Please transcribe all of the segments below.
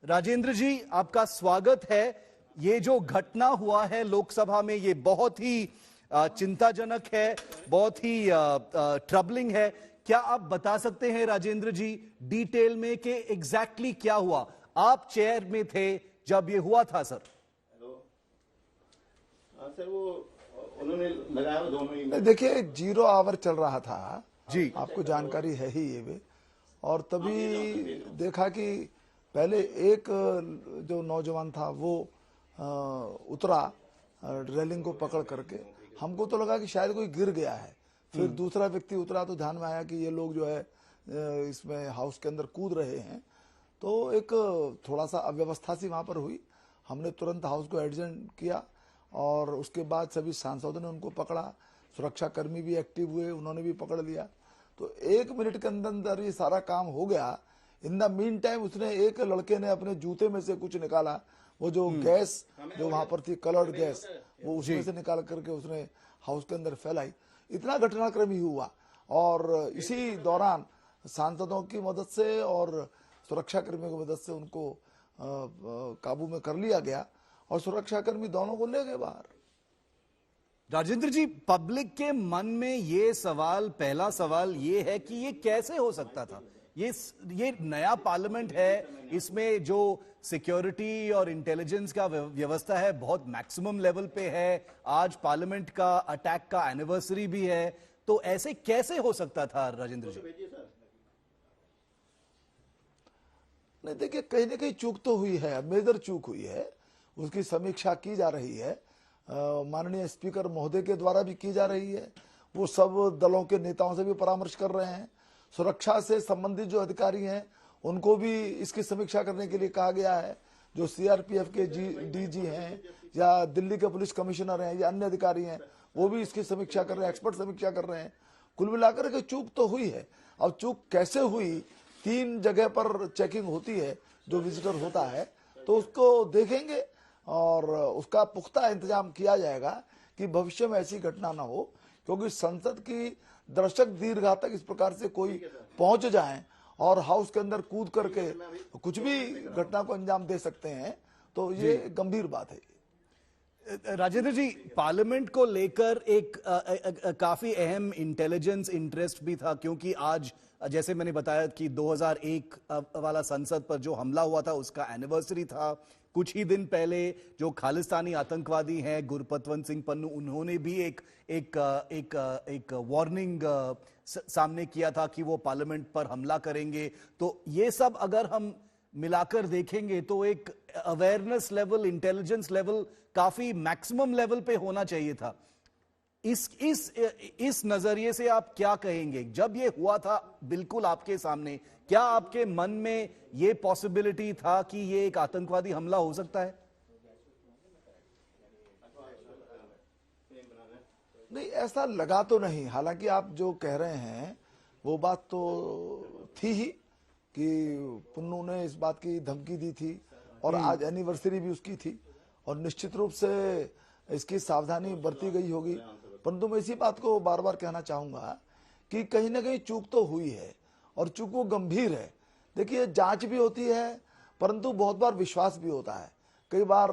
राजेंद्र जी, आपका स्वागत है। ये जो घटना हुआ है लोकसभा में, ये बहुत ही चिंताजनक है, बहुत ही ट्रबलिंग है। क्या आप बता सकते हैं राजेंद्र जी डिटेल में कि एग्जैक्टली क्या हुआ? आप चेयर में थे जब ये हुआ था सर। सर वो उन्होंने लगाया दोनों ही। देखिए 0 आवर चल रहा था जी, आपको जानकारी है ही ये भी। और तभी देखा कि पहले एक जो नौजवान था वो उतरा रेलिंग को पकड़ करके। हमको तो लगा कि शायद कोई गिर गया है। फिर दूसरा व्यक्ति उतरा तो ध्यान में आया कि ये लोग जो है इसमें हाउस के अंदर कूद रहे हैं। तो एक थोड़ा सा अव्यवस्था सी वहां पर हुई। हमने तुरंत हाउस को एडजस्ट किया और उसके बाद सभी सांसदों ने उनको पकड़ा। सुरक्षा कर्मी भी एक्टिव हुए, उन्होंने भी पकड़ लिया। तो 1 मिनट के अंदर अंदर ये सारा काम हो गया। इन द मीन टाइम उसने एक लड़के ने अपने जूते में से कुछ निकाला, वो जो गैस जो वहां पर थी कलर्ड गैस, वो उसमें से निकाल करके उसने हाउस के अंदर फैलाई। इतना घटनाक्रम ही हुआ और इसी दौरान सांसदों की मदद से और सुरक्षा कर्मियों की मदद से उनको काबू में कर लिया गया और सुरक्षाकर्मी दोनों को ले गए बाहर। राजेंद्र जी, पब्लिक के मन में ये सवाल, पहला सवाल ये है कि ये कैसे हो सकता था? ये नया पार्लियामेंट है, इसमें जो सिक्योरिटी और इंटेलिजेंस का व्यवस्था है बहुत मैक्सिमम लेवल पे है। आज पार्लियामेंट का अटैक का एनिवर्सरी भी है, तो ऐसे कैसे हो सकता था राजेंद्र जी? नहीं देखिए, कहीं ना कहीं चूक तो हुई है, मेजर चूक हुई है। उसकी समीक्षा की जा रही है, माननीय स्पीकर महोदय के द्वारा भी की जा रही है। वो सब दलों के नेताओं से भी परामर्श कर रहे हैं। सुरक्षा से संबंधित जो अधिकारी हैं उनको भी इसकी समीक्षा करने के लिए कहा गया है। जो सीआरपीएफ के डीजी हैं या दिल्ली के पुलिस कमिश्नर हैं या अन्य अधिकारी हैं, वो भी इसकी समीक्षा कर रहे हैं, एक्सपर्ट समीक्षा कर रहे हैं। कुल मिलाकर के चूक तो हुई है। अब चूक कैसे हुई, 3 जगह पर चेकिंग होती है जो विजिटर होता है, तो उसको देखेंगे और उसका पुख्ता इंतजाम किया जाएगा कि भविष्य में ऐसी घटना ना हो। क्योंकि संसद की दर्शक दीर्घा तक इस प्रकार से कोई पहुंच जाए और हाउस के अंदर कूद करके कुछ भी घटना को अंजाम दे सकते हैं, तो ये गंभीर बात है। राजेंद्र जी, पार्लियामेंट को लेकर एक काफी अहम इंटेलिजेंस इंटरेस्ट भी था, क्योंकि आज जैसे मैंने बताया कि 2001 वाला संसद पर जो हमला हुआ था उसका एनिवर्सरी था। कुछ ही दिन पहले जो खालिस्तानी आतंकवादी हैं गुरपतवंत सिंह पन्नू, उन्होंने भी एक वार्निंग सामने किया था कि वो पार्लियामेंट पर हमला करेंगे। तो ये सब अगर हम मिलाकर देखेंगे तो एक अवेयरनेस लेवल, इंटेलिजेंस लेवल काफी मैक्सिमम लेवल पे होना चाहिए था। इस नजरिए से आप क्या कहेंगे? जब ये हुआ था बिल्कुल आपके सामने, क्या आपके मन में ये पॉसिबिलिटी था कि ये एक आतंकवादी हमला हो सकता है? नहीं, ऐसा लगा तो नहीं। हालांकि आप जो कह रहे हैं वो बात तो थी ही कि पुन्नू ने इस बात की धमकी दी थी और आज एनिवर्सरी भी उसकी थी और निश्चित रूप से इसकी सावधानी बरती गई होगी। परंतु मैं इसी बात को बार बार कहना चाहूंगा कि कहीं ना कहीं चूक तो हुई है और चूक वो गंभीर है। देखिए, जांच भी होती है परंतु बहुत बार विश्वास भी होता है। कई बार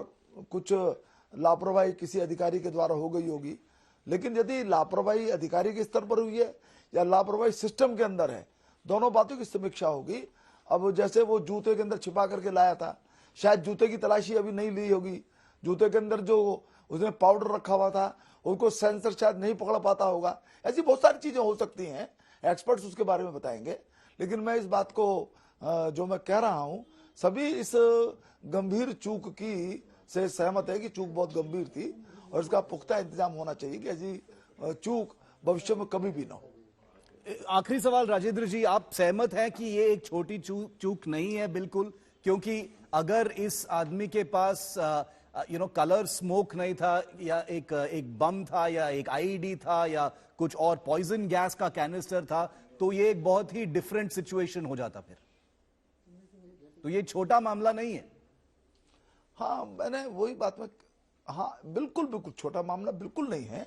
कुछ लापरवाही किसी अधिकारी के द्वारा हो गई होगी, लेकिन यदि लापरवाही अधिकारी के स्तर पर हुई है या लापरवाही सिस्टम के अंदर है, दोनों बातों की समीक्षा होगी। अब जैसे वो जूते के अंदर छिपा करके लाया था, शायद जूते की तलाशी अभी नहीं ली होगी। जूते के अंदर जो उसने पाउडर रखा हुआ था उनको सेंसर शायद नहीं पकड़ पाता होगा। ऐसी बहुत सारी चीजें हो सकती हैं, एक्सपर्ट्स उसके बारे में बताएंगे। लेकिन मैं इस बात को जो मैं कह रहा हूं, सभी इस गंभीर चूक की से सहमत है कि चूक बहुत गंभीर थी और इसका पुख्ता इंतजाम होना चाहिए कि ऐसी चूक भविष्य में कभी भी ना हो। आखिरी सवाल राजेंद्र जी, आप सहमत हैं कि ये एक छोटी चूक नहीं है? बिल्कुल, क्योंकि अगर इस आदमी के पास कलर स्मोक नहीं था या एक बम था या एक आईईडी था या कुछ और पॉइजन गैस का कैनिस्टर था, तो ये एक बहुत ही डिफरेंट सिचुएशन हो जाता। फिर तो ये छोटा मामला नहीं है। हाँ, मैंने वही बात में, हाँ बिल्कुल बिल्कुल छोटा मामला बिल्कुल नहीं है।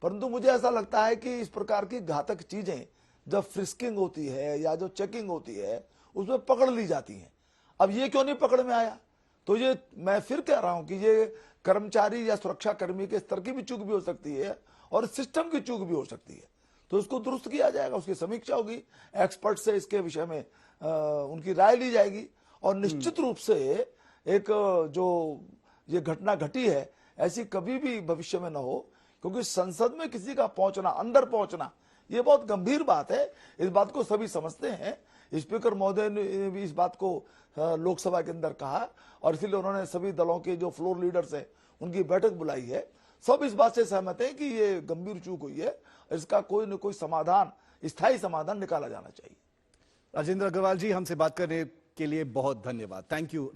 परंतु मुझे ऐसा लगता है कि इस प्रकार की घातक चीजें जब फ्रिस्किंग होती है या जो चेकिंग होती है उसमें पकड़ ली जाती हैं। अब ये क्यों नहीं पकड़ में आया? तो ये मैं फिर कह रहा हूं कि ये कर्मचारी या सुरक्षा कर्मी के स्तर की भी चूक भी हो सकती है और सिस्टम की चूक भी हो सकती है। तो उसको दुरुस्त किया जाएगा, उसकी समीक्षा होगी, एक्सपर्ट से इसके विषय में उनकी राय ली जाएगी और निश्चित रूप से एक जो ये घटना घटी है ऐसी कभी भी भविष्य में न हो, क्योंकि संसद में किसी का पहुंचना, अंदर पहुंचना, ये बहुत गंभीर बात है। इस बात को सभी समझते हैं। स्पीकर महोदय ने भी इस बात को लोकसभा के अंदर कहा और इसलिए उन्होंने सभी दलों के जो फ्लोर लीडर्स हैं उनकी बैठक बुलाई है। सब इस बात से सहमत हैं कि ये गंभीर चूक हुई है, इसका कोई न कोई समाधान, स्थायी समाधान निकाला जाना चाहिए। राजेंद्र अग्रवाल जी, हमसे बात करने के लिए बहुत धन्यवाद। Thank you.